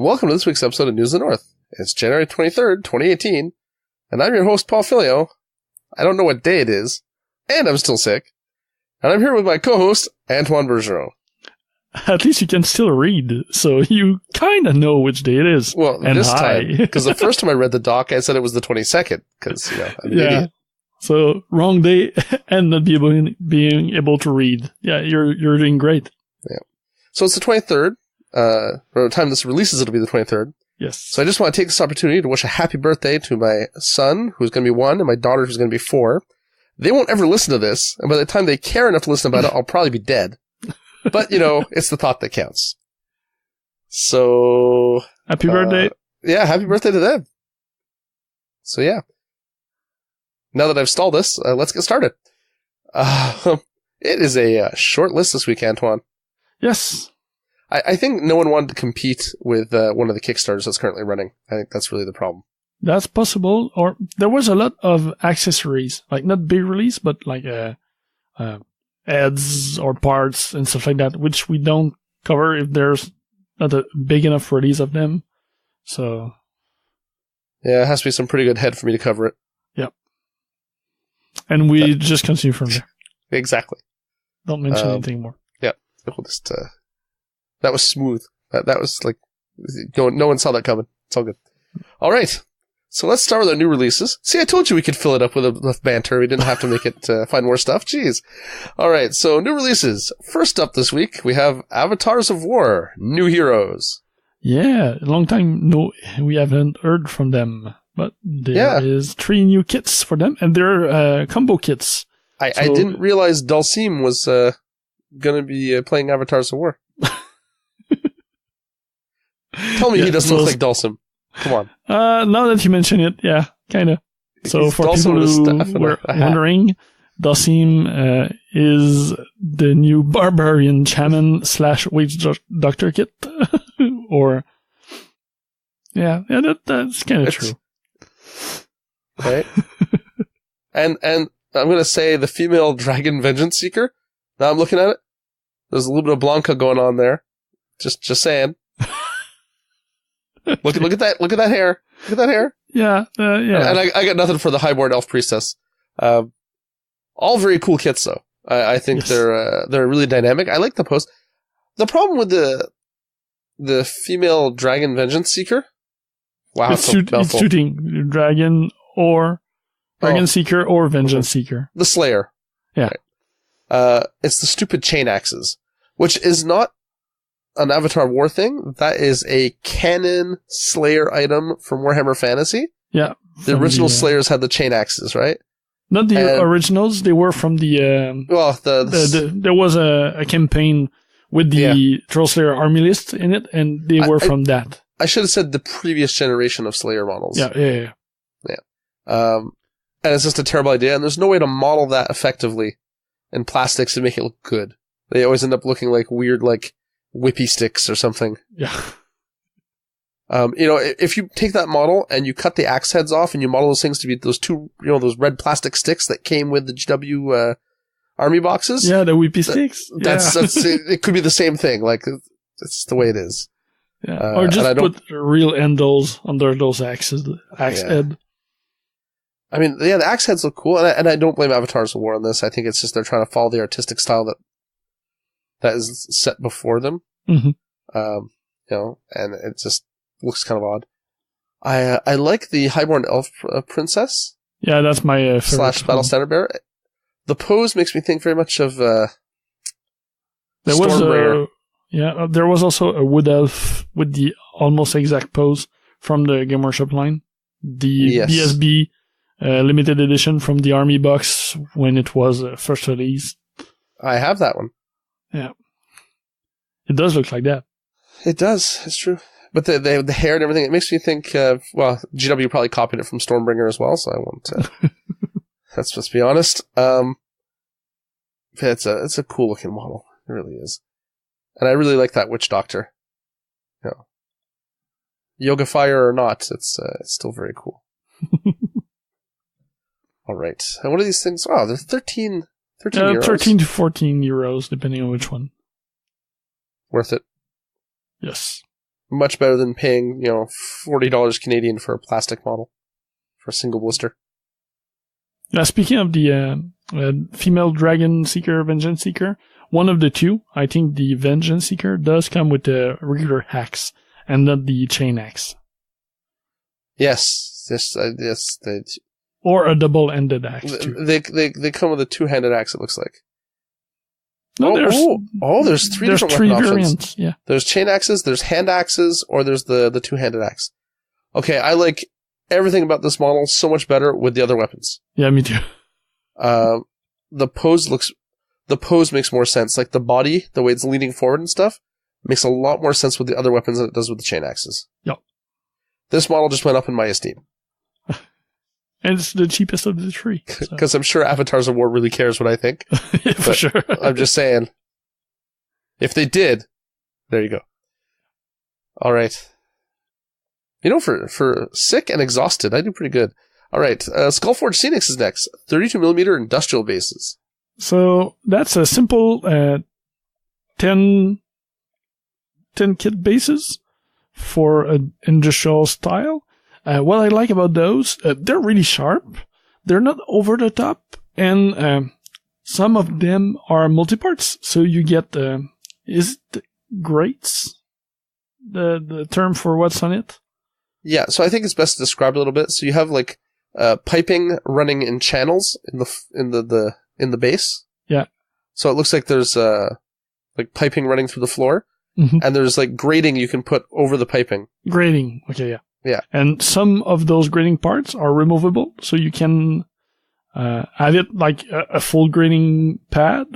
Welcome to this week's episode of News of the North. It's January 23rd, 2018, and I'm your host, Paul Filio. I don't know what day it is, and I'm still sick. And I'm here with my co-host, Antoine Bergeron. At least you can still read, so you kind of know which day it is. Well, and this time, because the first time I read the doc, I said it was the 22nd, because, I'm an idiot. So, wrong day, and not being able to read. Yeah, you're doing great. Yeah. So it's the 23rd. By the time this releases, it'll be the 23rd. Yes. So I just want to take this opportunity to wish a happy birthday to my son, who's going to be 1, and my daughter, who's going to be 4. They won't ever listen to this, and by the time they care enough to listen about it, I'll probably be dead. But, it's the thought that counts. So... Happy birthday. Yeah, happy birthday to them. So, yeah. Now that I've stalled this, let's get started. It is a short list this week, Antoine. Yes. I think no one wanted to compete with one of the Kickstarters that's currently running. I think that's really the problem. That's possible. Or there was a lot of accessories, like not big release, but like ads or parts and stuff like that, which we don't cover if there's not a big enough release of them. So yeah, it has to be some pretty good head for me to cover it. Yep. And we just continue from there. Exactly. Don't mention anything more. Yeah. We'll just that was smooth. That was like no one saw that coming. It's all good. All right. So let's start with our new releases. See, I told you we could fill it up with enough banter. We didn't have to make it find more stuff. Jeez. All right. So new releases. First up this week, we have Avatars of War, New Heroes. Yeah, a long time we haven't heard from them, but there is 3 new kits for them, and they're combo kits. I didn't realize Dulcim was going to be playing Avatars of War. Tell me he doesn't look like Dulcim. Come on. Now that you mention it, yeah, kind of. So for people who were wondering, Dulcim is the new Barbarian Shaman / Witch Doctor kit. Or, that's kind of true. Right? and I'm going to say the female Dragon Vengeance Seeker. Now I'm looking at it. There's a little bit of Blanca going on there. Just saying. Look at that! Look at that hair! Look at that hair! Yeah, yeah. And I got nothing for the Highborn Elf Priestess. All very cool kits, though. I think they're really dynamic. I like the post. The problem with the female Dragon Vengeance Seeker. Wow, it's shooting Dragon Seeker or Vengeance Seeker. The Slayer. Yeah. Right. It's the stupid chain axes, which is not an Avatar War thing. That is a canon Slayer item from Warhammer Fantasy. Yeah. The original Slayers had the chain axes, right? Not the originals. They were from the... there was a campaign with the Troll Slayer army list in it, and they were from that. I should have said the previous generation of Slayer models. Yeah. And it's just a terrible idea, and there's no way to model that effectively in plastics and make it look good. They always end up looking like weird, like, whippy sticks or something. Yeah. If you take that model and you cut the axe heads off and you model those things to be those two, those red plastic sticks that came with the GW army boxes. Yeah, the whippy sticks. That's it could be the same thing. Like, it's the way it is. Yeah. Or just put real handles under those axe head. I mean, the axe heads look cool, and I don't blame Avatars of War on this. I think it's just they're trying to follow the artistic style that is set before them. Mm-hmm. And it just looks kind of odd. I like the Highborn Elf Princess. Yeah, that's my favorite. / Battle Standard Bearer. The pose makes me think very much of there was also a Wood Elf with the almost exact pose from the Game Workshop line. The BSB limited edition from the Army box when it was first released. I have that one. Yeah. It does look like that. It does. It's true. But the hair and everything, it makes me think, GW probably copied it from Stormbringer as well, so I won't, let's be honest. It's a cool looking model. It really is. And I really like that Witch Doctor. Yoga Fire or not, it's still very cool. All right. And what are these things? Wow, they're 13 euros. 13 to 14 euros, depending on which one. Worth it. Yes. much better than paying, $40 Canadian for a plastic model for a single blister. Now, speaking of the female Dragon Seeker, Vengeance Seeker, one of the two, I think the Vengeance Seeker does come with the regular axe and not the chain axe. Yes. Or a double-ended axe. They come with a two-handed axe, it looks like. No, there's three different weapon variants. options. Yeah. There's chain axes, there's hand axes, or there's the two-handed axe. Okay, I like everything about this model so much better with the other weapons. Yeah, me too. The pose makes more sense. Like the body, the way it's leaning forward and stuff, makes a lot more sense with the other weapons than it does with the chain axes. Yep. This model just went up in my esteem. And it's the cheapest of the three. Because I'm sure Avatars of War really cares what I think. Yeah, for sure. I'm just saying, if they did, there you go. All right. For sick and exhausted, I do pretty good. All right. Skullforge Scenics is next. 32mm industrial bases. So that's a simple 10 kit bases for an industrial style. What I like about those, they're really sharp. They're not over the top, and some of them are multi-parts. So you get is it grates? The term for what's on it? Yeah, so I think it's best to describe it a little bit. So you have like piping running in channels in the base. Yeah. So it looks like there's like piping running through the floor, and there's like grating you can put over the piping. Grating. Okay, yeah. Yeah. And some of those grating parts are removable, so you can have it like a full grating pad,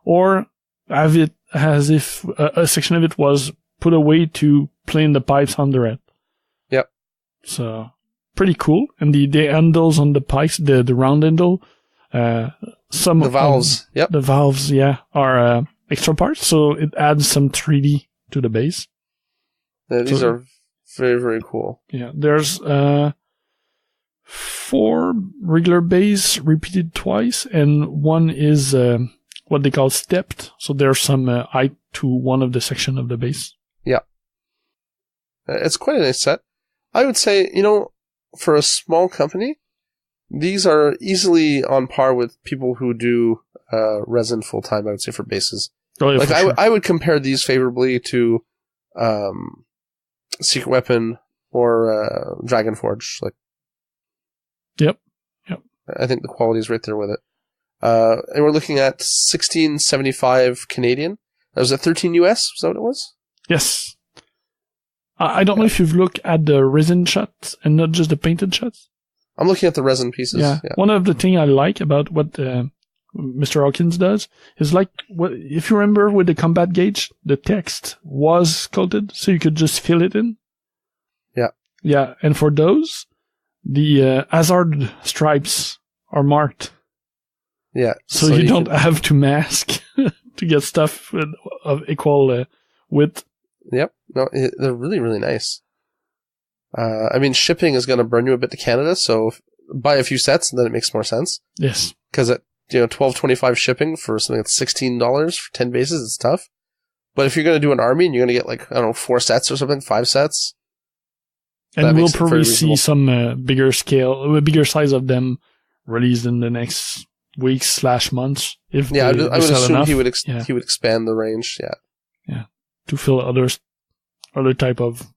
or have it as if a section of it was put away to plane the pipes under it. Yep. So, pretty cool. And the handles on the pipes, the round handle, some the valves. Yep. The valves, yeah, are extra parts, so it adds some 3D to the base. These are very, very cool. Yeah, there's 4 regular bays repeated twice, and one is what they call stepped, so there's some height to one of the section of the base. Yeah. It's quite a nice set. I would say, for a small company, these are easily on par with people who do resin full-time, I would say, for bases. Oh, yeah, like, sure. I would compare these favorably to Secret Weapon or Dragonforge. Like, Yep. I think the quality is right there with it. And we're looking at $16.75 Canadian. That was at $13 US. Was that what it was? Yes. I don't know if you've looked at the resin shots and not just the painted shots. I'm looking at the resin pieces. Yeah. One of the things I like about what Mr. Hawkins does is like, if you remember with the combat gauge, the text was sculpted, so you could just fill it in. Yeah. Yeah, and for those, the hazard stripes are marked. Yeah. So you don't have to mask to get stuff of equal width. Yep. No, they're really, really nice. Shipping is going to burn you a bit to Canada, so buy a few sets and then it makes more sense. Yes. Because at $12.25 shipping for something that's $16 for 10 bases, it's tough. But if you're going to do an army and you're going to get 4 sets or something, 5 sets. And we'll probably see some bigger size of them released in the next weeks/months. I would assume he would expand the range. Yeah. Yeah. To fill other type of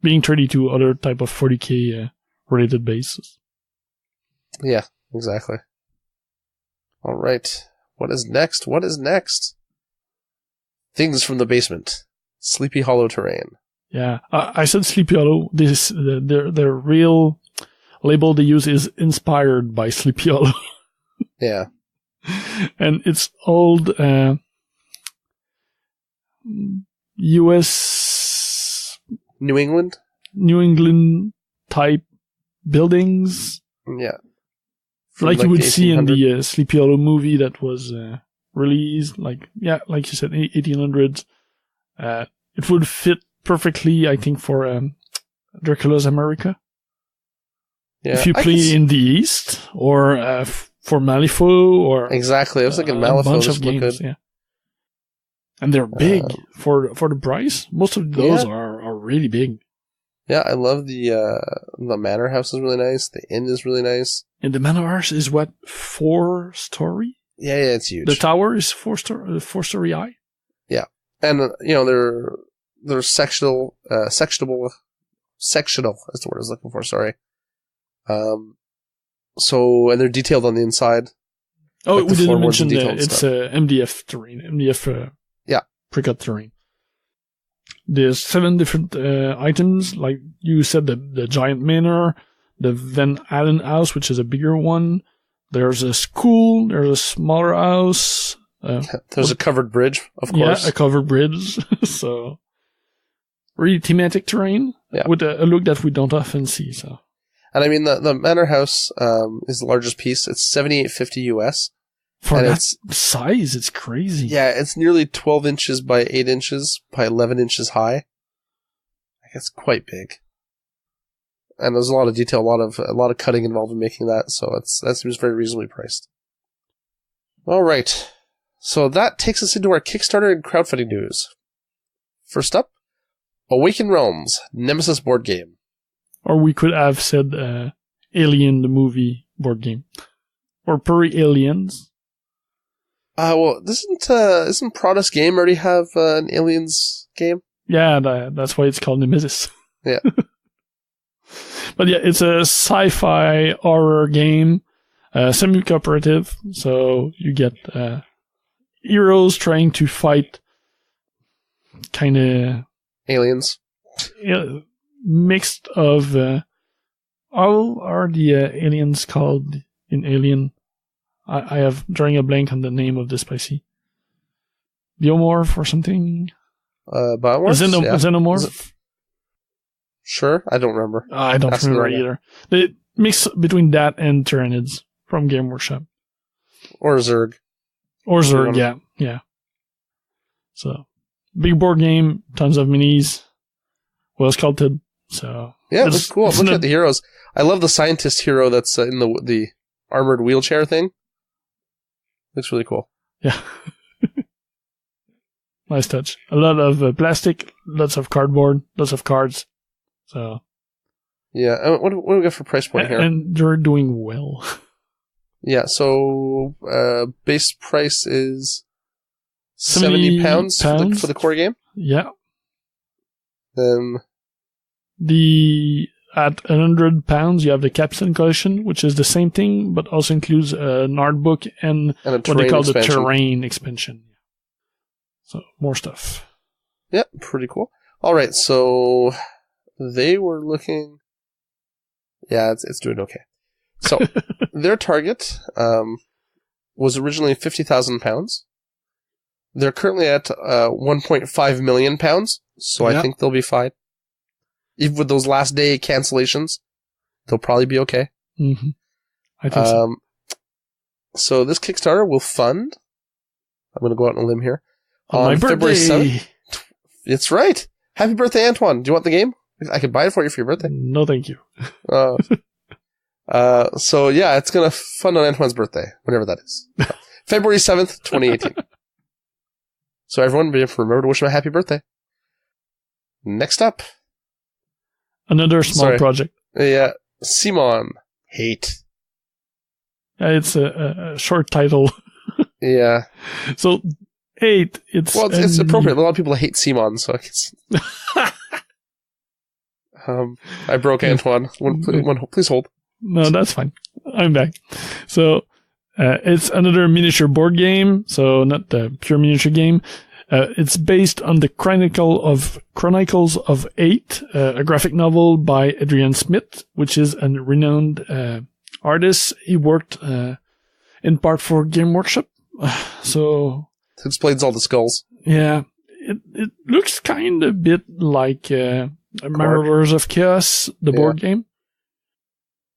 being 32 other type of 40K related bases. Yeah, exactly. All right. What is next? Things from the basement. Sleepy Hollow terrain. Yeah, I said Sleepy Hollow. Their real label they use is inspired by Sleepy Hollow. Yeah. And it's old U.S. New England type buildings. Yeah. Like you would see in the Sleepy Hollow movie that was released, like you said, 1800s. It would fit perfectly, I think, for Dracula's America. Yeah, if you play in the East, or for Malifaux, or exactly, I was thinking Malifaux a bunch was of games. good. Yeah. And they're big for the price. Most of those are really big. Yeah, I love the manor house is really nice. The inn is really nice. And the manor house is what, 4-story? Yeah, it's huge. The tower is 4-story high. Yeah, and they're sectional is the word I was looking for. Sorry. So and they're detailed on the inside. Oh, like we didn't mention that it's MDF terrain. MDF. Pre-cut terrain. There's 7 different items, like you said, the giant manor, the Van Allen house, which is a bigger one. There's a school. There's a smaller house. There's a covered bridge, of course. Yeah, a covered bridge. So really thematic terrain with a look that we don't often see. So, and I mean the manor house is the largest piece. It's $78.50 US. For that size, it's crazy. Yeah, it's nearly 12 inches by 8 inches by 11 inches high. It's quite big. And there's a lot of detail, a lot of cutting involved in making that, so that seems very reasonably priced. All right. So that takes us into our Kickstarter and crowdfunding news. First up, Awaken Realms, Nemesis board game. Or we could have said Alien the movie board game. Or Prairie Aliens. Well, isn't Protoss Game already have an Aliens game? Yeah, that's why it's called Nemesis. Yeah. But yeah, it's a sci-fi horror game, semi-cooperative, so you get heroes trying to fight kind of... aliens. Mixed of... how are the aliens called in Alien? I have drawing a blank on the name of the spicy. Biomorph or something? Biomorph? Xenomorph? Sure, I don't remember. I don't remember either. The mix between that and Tyranids from Game Workshop. Or Zerg. Yeah. So, big board game, tons of minis, well sculpted. So yeah, it looks cool. Look at the heroes. I love the scientist hero that's in the armored wheelchair thing. Looks really cool. Yeah. Nice touch. A lot of plastic, lots of cardboard, lots of cards. So. Yeah. What do we got for price point here? And they're doing well. Yeah. So base price is £70 for the core game. Yeah. Then at £100, you have the Capstone Collection, which is the same thing, but also includes an art book and what they call the terrain expansion. So, more stuff. Yeah, pretty cool. All right, so they were looking... Yeah, it's doing okay. So, their target was originally £50,000. They're currently at £1.5 million, so I think they'll be fine. Even with those last day cancellations, they'll probably be okay. Mm-hmm. I think so. So this Kickstarter will fund, I'm going to go out on a limb here, on my birthday. February 7th. It's right. Happy birthday, Antoine. Do you want the game? I could buy it for you for your birthday. No, thank you. So yeah, it's going to fund on Antoine's birthday, whenever that is. February 7th, 2018. So everyone, remember to wish him a happy birthday. Next up. Another small project. Yeah. CMON. Hate. It's a short title. Yeah. So, hate. It's appropriate. A lot of people hate CMON, so I guess. I broke Antoine. Please hold. No, that's fine. I'm back. So, it's another miniature board game. So, not the pure miniature game. It's based on the Chronicles of 8, a graphic novel by Adrian Smith, which is a renowned artist. He worked in part for Game Workshop. So it explains all the skulls. Yeah, it looks kind of a bit like Marauders of Chaos, the board game.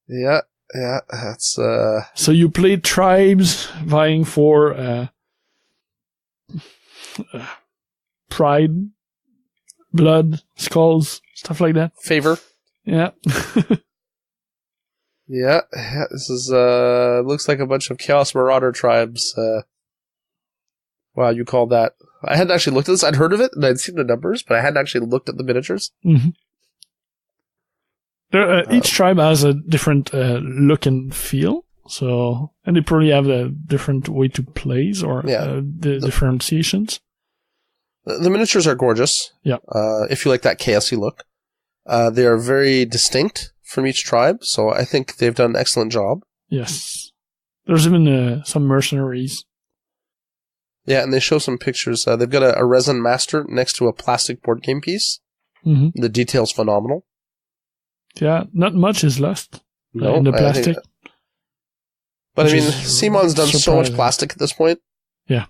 Yeah, that's. So you play tribes vying for. Pride, blood, skulls, stuff like that. Favor. Yeah. Yeah, this is, looks like a bunch of Chaos Marauder tribes. Wow, you call that I hadn't actually looked at this. I'd heard of it, and I'd seen the numbers, but I hadn't actually looked at the miniatures. Mm-hmm. Each tribe has a different look and feel, and they probably have a different way to plays or the differentiations. The miniatures are gorgeous. Yeah. If you like that chaosy look. They are very distinct from each tribe, so I think they've done an excellent job. Yes. There's even some mercenaries. Yeah, and they show some pictures. They've got a resin master next to a plastic board game piece. Mm-hmm. The detail's phenomenal. Yeah, not much is lost in the plastic. But I mean, CMON's done so much plastic at this point. Yeah.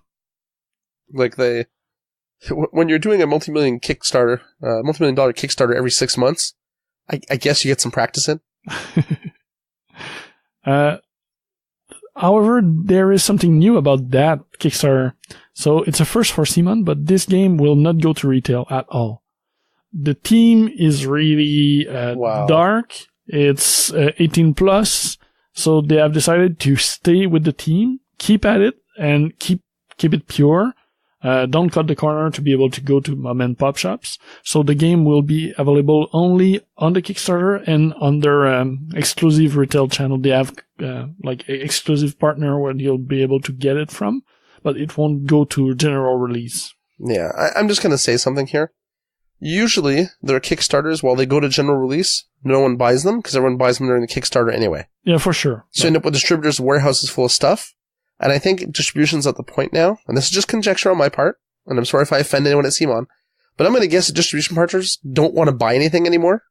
Like when you're doing a multi-million Kickstarter, multi-million-dollar Kickstarter every 6 months, I guess you get some practice in. However, there is something new about that Kickstarter. So it's a first for CMON, but this game will not go to retail at all. The theme is really dark. It's 18 plus. So they have decided to stay with the theme, keep at it, and keep it pure. Don't cut the corner to be able to go to mom and pop shops. So the game will be available only on the Kickstarter and on their exclusive retail channel. They have like an exclusive partner where you'll be able to get it from, but it won't go to general release. Yeah, I'm just going to say something here. Usually, their Kickstarters, while they go to general release, no one buys them because everyone buys them during the Kickstarter anyway. Yeah, for sure. So you end up with distributors' warehouses full of stuff. And I think distribution's at the point now, and this is just conjecture on my part, and I'm sorry if I offend anyone at CMON, but I'm going to guess that distribution partners don't want to buy anything anymore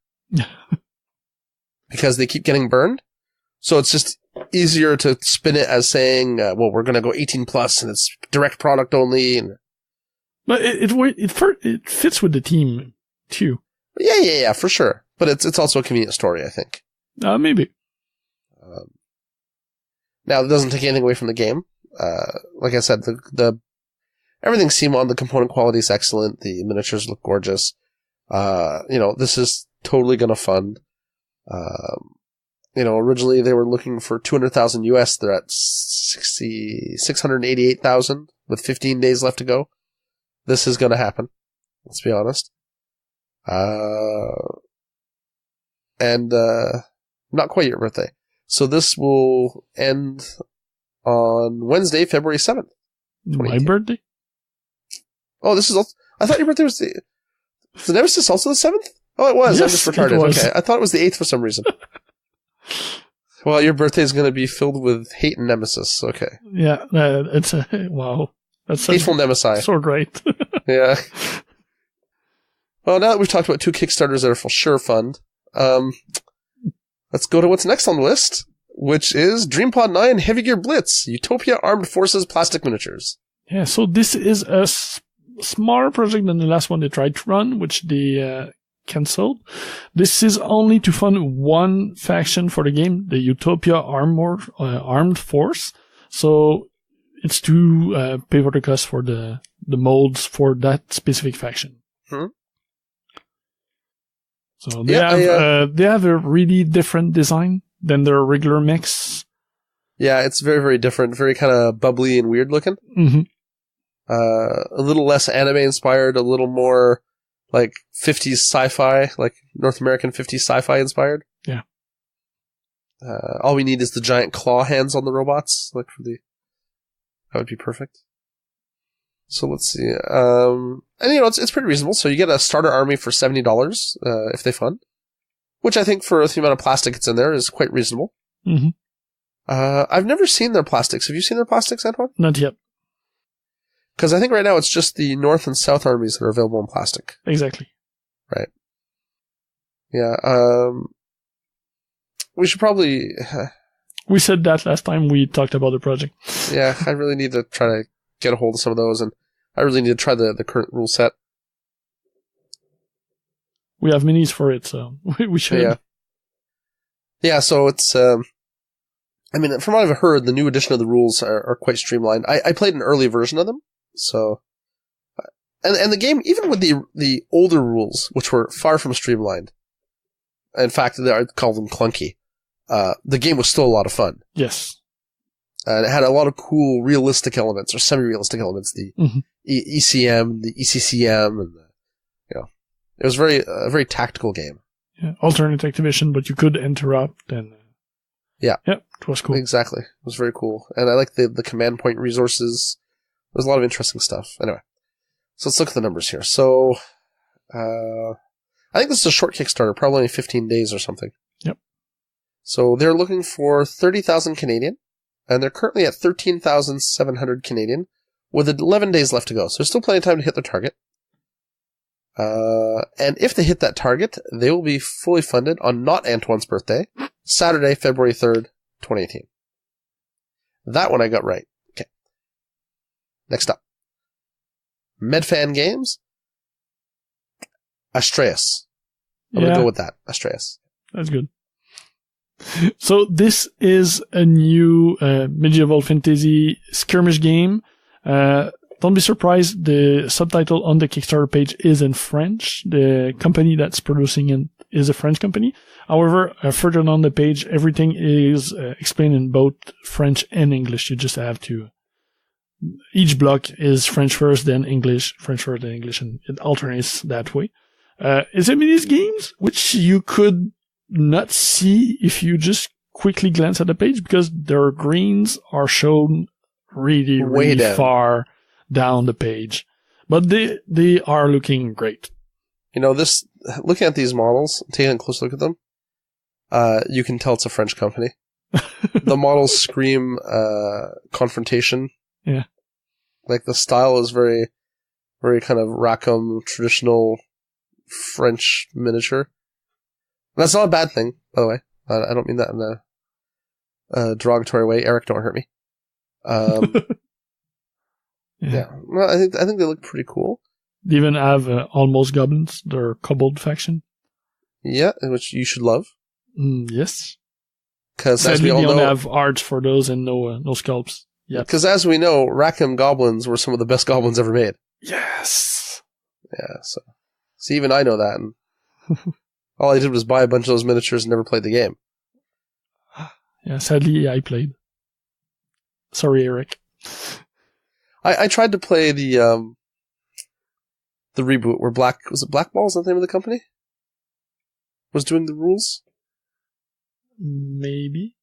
because they keep getting burned. So it's just easier to spin it as saying, well, we're going to go 18 plus, and it's direct product only. And but it fits with the team too. Yeah, for sure. But it's also a convenient story, I think. Maybe. Now, it doesn't take anything away from the game. Like I said, the everything's CMON, the component quality is excellent, the miniatures look gorgeous. This is totally gonna fund. Originally they were looking for 200,000 US, they're at 688,000 with 15 days left to go. This is gonna happen. Let's be honest. Not quite your birthday. So this will end on Wednesday, February 7th. My birthday? Oh, this is also... I thought your birthday was the... Was the Nemesis also the 7th? Oh, it was. Yes, I'm just retarded. Okay. I thought it was the 8th for some reason. Well, your birthday is going to be filled with hate and Nemesis. Okay. Yeah, it's a... Wow. That's hateful Nemesis. So great. Yeah. Well, now that we've talked about 2 Kickstarters that are for sure fund, let's go to what's next on the list, which is DreamPod 9 Heavy Gear Blitz, Utopia Armed Forces Plastic Miniatures. Yeah, so this is a smaller project than the last one they tried to run, which they cancelled. This is only to fund one faction for the game, the Utopia Armed Force. So it's to pay for the cost for the molds for that specific faction. Hmm. So they have a really different design than their regular mix. Yeah, it's very, very different. Very kind of bubbly and weird looking. Mm-hmm. A little less anime inspired, a little more like 50s sci-fi, like North American 50s sci-fi inspired. Yeah. All we need is the giant claw hands on the robots. That would be perfect. So let's see. And it's pretty reasonable. So you get a starter army for $70 if they fund, which I think for the amount of plastic it's in there is quite reasonable. Mm-hmm. I've never seen their plastics. Have you seen their plastics, Antoine? Not yet. Because I think right now it's just the North and South armies that are available in plastic. Exactly. Right. Yeah. We should probably... we said that last time we talked about the project. Yeah, I really need to try to get a hold of some of those, and I really need to try the current rule set. We have minis for it, so we should. Yeah, so it's... from what I've heard, the new edition of the rules are quite streamlined. I played an early version of them, so... And the game, even with the older rules, which were far from streamlined, in fact, I call them clunky, the game was still a lot of fun. Yes. And it had a lot of cool realistic elements, or semi-realistic elements, the ECM, the ECCM, and it was a very tactical game. Yeah, alternate activation, but you could interrupt, and it was cool. Exactly, it was very cool, and I like the command point resources. There's a lot of interesting stuff. Anyway, so let's look at the numbers here. So, I think this is a short Kickstarter, probably only 15 days or something. Yep. So they're looking for 30,000 Canadian, and they're currently at 13,700 Canadian, with 11 days left to go. So there's still plenty of time to hit their target. And if they hit that target, they will be fully funded on not Antoine's birthday, Saturday, February 3rd, 2018. That one I got right. Okay. Next up. MedFan Games. Astrahys. I'm going to go with that. Astrahys. That's good. So this is a new medieval fantasy skirmish game. Don't be surprised, the subtitle on the Kickstarter page is in French. The company that's producing it is a French company. However, further down the page, everything is explained in both French and English. You just have to... Each block is French first, then English, French first, then English, and it alternates that way. It's a mini games, which you could not see if you just quickly glance at the page, because their greens are shown really far down the page. But they are looking great. Looking at these models, taking a close look at them, you can tell it's a French company. The models scream confrontation. Yeah. Like the style is very, very kind of Rackham, traditional French miniature. That's not a bad thing, by the way. I don't mean that in a derogatory way. Eric, don't hurt me. Yeah. Well, I think they look pretty cool. They even have almost goblins, their kobold faction. Yeah, which you should love. Yes. Because as we all don't know, have arts for those and no sculpts. Yeah. Because as we know, Rackham goblins were some of the best goblins ever made. Yes. Yeah. So, see, even I know that, and all I did was buy a bunch of those miniatures and never played the game. Yeah. Sadly, I played. Sorry, Eric. I tried to play the reboot where was it Black Ball? Is that the name of the company? Was doing the rules? Maybe.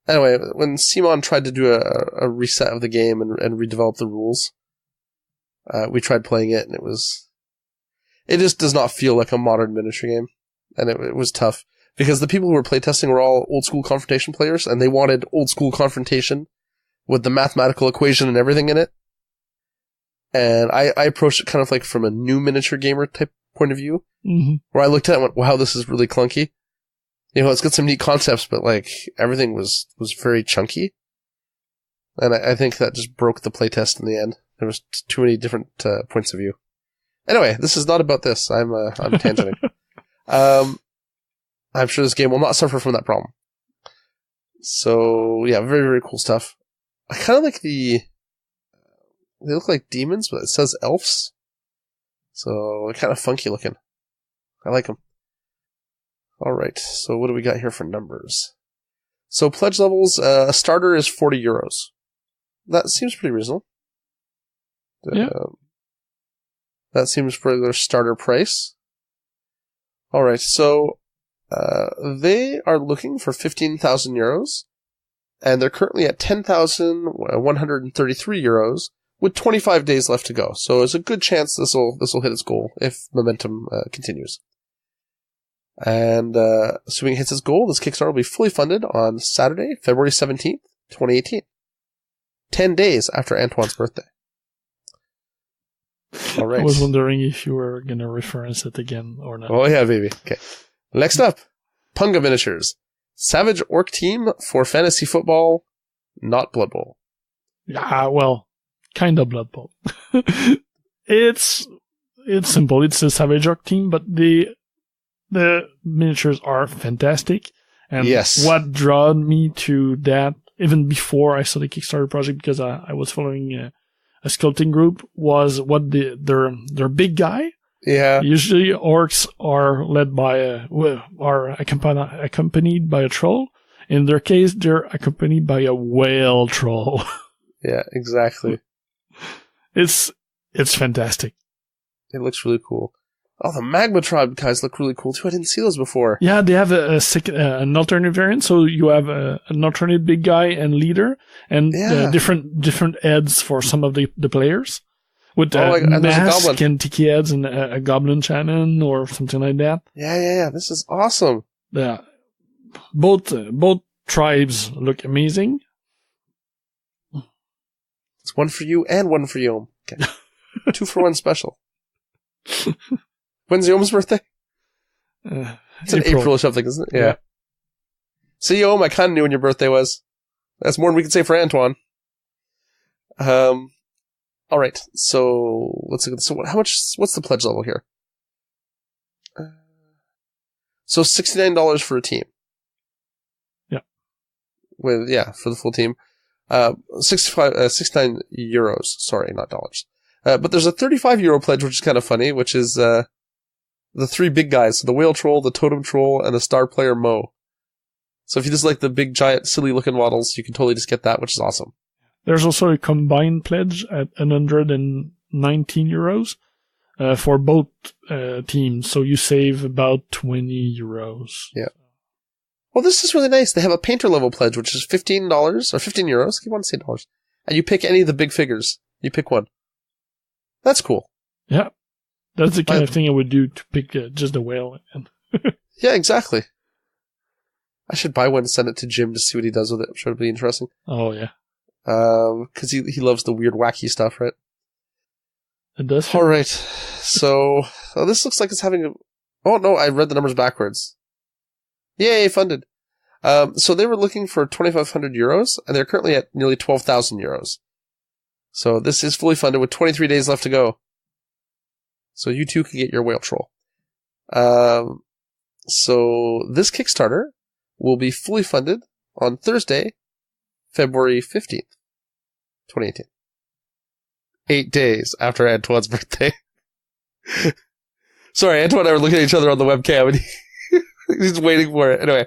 Anyway, when CMON tried to do a reset of the game and redevelop the rules, we tried playing it, and it just does not feel like a modern miniature game, and it was tough because the people who were playtesting were all old school confrontation players, and they wanted old school confrontation with the mathematical equation and everything in it. And I approached it kind of like from a new miniature gamer type point of view, where I looked at it and went, wow, this is really clunky. It's got some neat concepts, but like everything was very chunky. And I think that just broke the playtest in the end. There was too many different points of view. Anyway, this is not about this. I'm tangenting. I'm sure this game will not suffer from that problem. So yeah, very, very cool stuff. I kind of like they look like demons, but it says elves. So they're kind of funky looking. I like them. Alright, so what do we got here for numbers? So pledge levels, a starter is €40. That seems pretty reasonable. Yeah. That seems for their starter price. Alright, so they are looking for €15,000. And they're currently at €10,133 with 25 days left to go. So there's a good chance this will hit its goal if momentum continues. And assuming it hits its goal, this Kickstarter will be fully funded on Saturday, February 17th, 2018. 10 days after Antoine's birthday. All right. I was wondering if you were going to reference it again or not. Oh, yeah, baby. Okay. Next up, Punga Miniatures. Savage Orc Team for Fantasy Football, not Blood Bowl. Yeah, well, kind of Blood Bowl. It's simple. It's a Savage Orc Team, but the miniatures are fantastic. And yes. What drew me to that, even before I saw the Kickstarter project, because I was following a sculpting group, was what their big guy. Yeah. Usually orcs are led by are accompanied by a troll. In their case, they're accompanied by a whale troll. Yeah, exactly. It's fantastic. It looks really cool. Oh, the Magma Tribe guys look really cool too. I didn't see those before. Yeah, they have an alternate variant. So you have an alternate big guy and leader, and different heads for some of the players. With mask and tiki heads and a goblin shaman or something like that. Yeah. This is awesome. Yeah, both tribes look amazing. It's one for you and one for Yom. Okay. 2 for 1 special. When's Yom's birthday? It's in April or something, isn't it? Yeah. See, Yom, I kind of knew when your birthday was. That's more than we can say for Antoine. All right. So let's look at this. So what's the pledge level here? So $69 for a team. Yeah. For the full team. 69 euros. Sorry, not dollars. But there's a €35 pledge, which is kind of funny, which is, the 3 big guys. So the whale troll, the totem troll, and the star player Mo. So if you just like the big, giant, silly looking models, you can totally just get that, which is awesome. There's also a combined pledge at 119 euros, for both, teams. So you save about 20 euros. Yeah. Well, this is really nice. They have a painter level pledge, which is $15 or 15 euros. I want to say dollars. And you pick any of the big figures. You pick one. That's cool. Yeah. That's the kind of thing I would do to pick just a whale. Yeah, exactly. I should buy one and send it to Jim to see what he does with it. I'm sure it'll be interesting. Oh, yeah. Because he loves the weird, wacky stuff, right? It does. All right. So, this looks like it's having a... Oh, no, I read the numbers backwards. Yay, funded. So they were looking for 2,500 euros, and they're currently at nearly 12,000 euros. So this is fully funded with 23 days left to go. So you too can get your whale troll. So this Kickstarter will be fully funded on Thursday, February 15th, 2018. 8 days after Antoine's birthday. Sorry, Antoine and I were looking at each other on the webcam, and he's waiting for it. Anyway.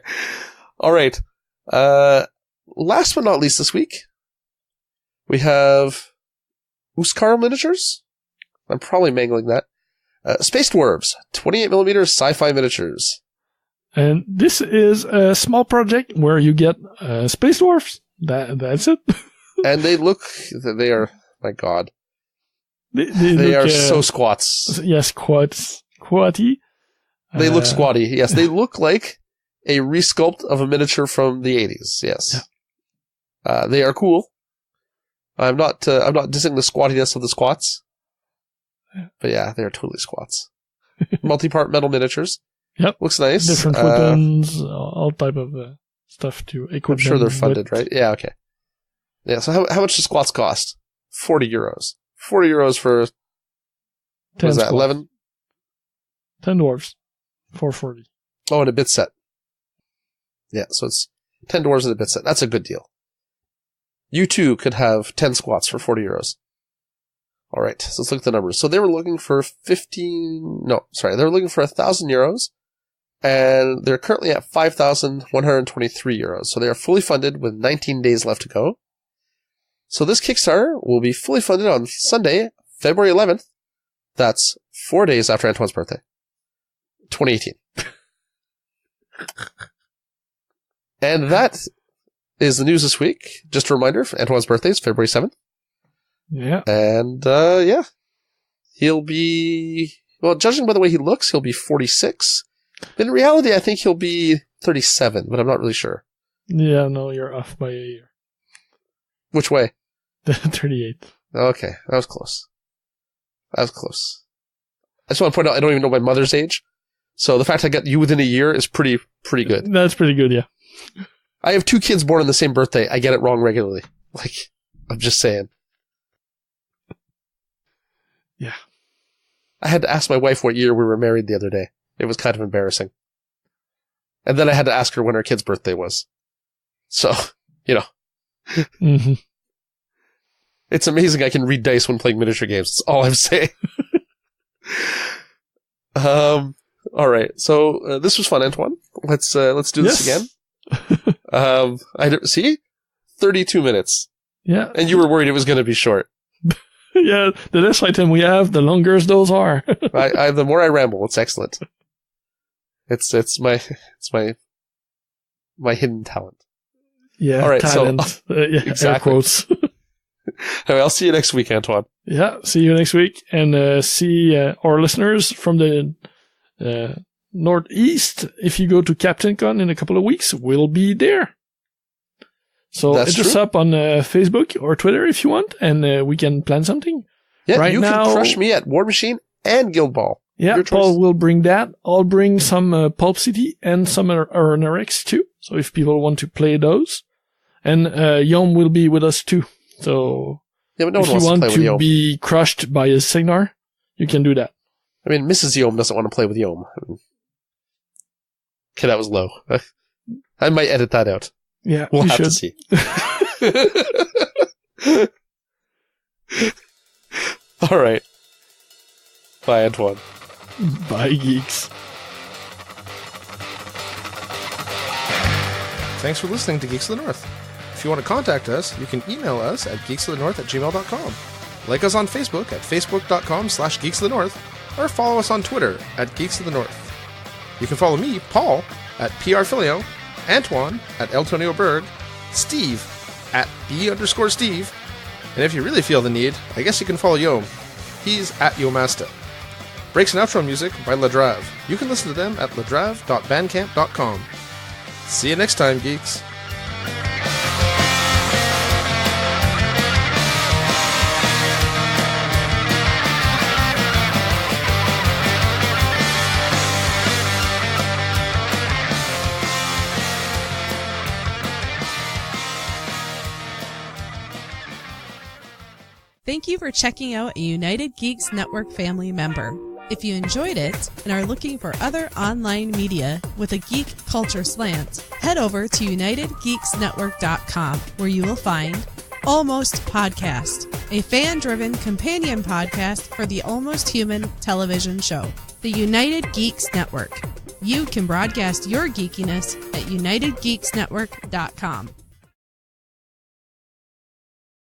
All right. Last but not least this week, we have Uscarl miniatures. I'm probably mangling that. Space Dwarves, 28mm Sci-Fi miniatures. And this is a small project where you get Space Dwarves. That's it. And they are, my God. They are so squats. Yes, squatty. They look squatty. Yes, they look like a resculpt of a miniature from the 80s. Yes. Yeah. They are cool. I'm not dissing the squattiness of the squats. But yeah, they're totally squats. Multi-part metal miniatures. Yep. Looks nice. Different weapons, all type of stuff to equip. I'm sure they're funded, right? Yeah, okay. Yeah, so how much do squats cost? 40 euros. 40 euros for, what is that, 11? 10 dwarves. 440. Oh, and a bit set. Yeah, so it's 10 dwarves and a bit set. That's a good deal. You too could have 10 squats for 40 euros. All right, so let's look at the numbers. So they were looking for 1,000 euros, and they're currently at 5,123 euros. So they are fully funded with 19 days left to go. So this Kickstarter will be fully funded on Sunday, February 11th. That's 4 days after Antoine's birthday. 2018. And that is the news this week. Just a reminder, Antoine's birthday is February 7th. Yeah. And, he'll be, well, judging by the way he looks, he'll be 46. But in reality, I think he'll be 37, but I'm not really sure. Yeah, no, you're off by a year. Which way? 38. Okay, that was close. I just want to point out, I don't even know my mother's age. So the fact I got you within a year is pretty good. That's pretty good, yeah. I have 2 kids born on the same birthday. I get it wrong regularly. I'm just saying. Yeah. I had to ask my wife what year we were married the other day. It was kind of embarrassing. And then I had to ask her when her kid's birthday was. So, Mm-hmm. It's amazing I can read dice when playing miniature games. That's all I'm saying. All right. So this was fun, Antoine. Let's do this again. See? 32 minutes. Yeah. And you were worried it was going to be short. Yeah, the less item we have, the longer those are. The more I ramble, it's excellent. It's my hidden talent. Yeah, all right, talent. So, yeah, exactly. Quotes. I'll see you next week, Antoine. Yeah, see you next week. And see our listeners from the Northeast. If you go to CaptainCon in a couple of weeks, we'll be there. So hit us up on Facebook or Twitter if you want, and we can plan something. Yeah, right you can crush me at War Machine and Guild Ball. Yeah, Paul will bring that. I'll bring some Pulp City and some RNRX too. So if people want to play those. And Yom will be with us too. So yeah, but no if you want to be crushed by a Signar, you can do that. I mean, Mrs. Yom doesn't want to play with Yom. Okay, that was low. I might edit that out. Yeah, we'll have to see. All right. Bye, Antoine. Bye, geeks. Thanks for listening to Geeks of the North. If you want to contact us, you can email us at geeksofthenorth@gmail.com. Like us on Facebook at facebook.com/geeksofthenorth, or follow us on Twitter at Geeks of the North. You can follow me, Paul, at PRFilio, Antoine at Eltonio Berg, Steve at B_Steve, and if you really feel the need, I guess you can follow Yom. He's at Yomasta. Breaks and outro music by Ladrave. You can listen to them at ladrave.bandcamp.com. See you next time, geeks. Thank you for checking out a United Geeks Network family member. If you enjoyed it and are looking for other online media with a geek culture slant, head over to UnitedGeeksNetwork.com, where you will find Almost Podcast, a fan-driven companion podcast for the Almost Human television show. The United Geeks Network. You can broadcast your geekiness at UnitedGeeksNetwork.com.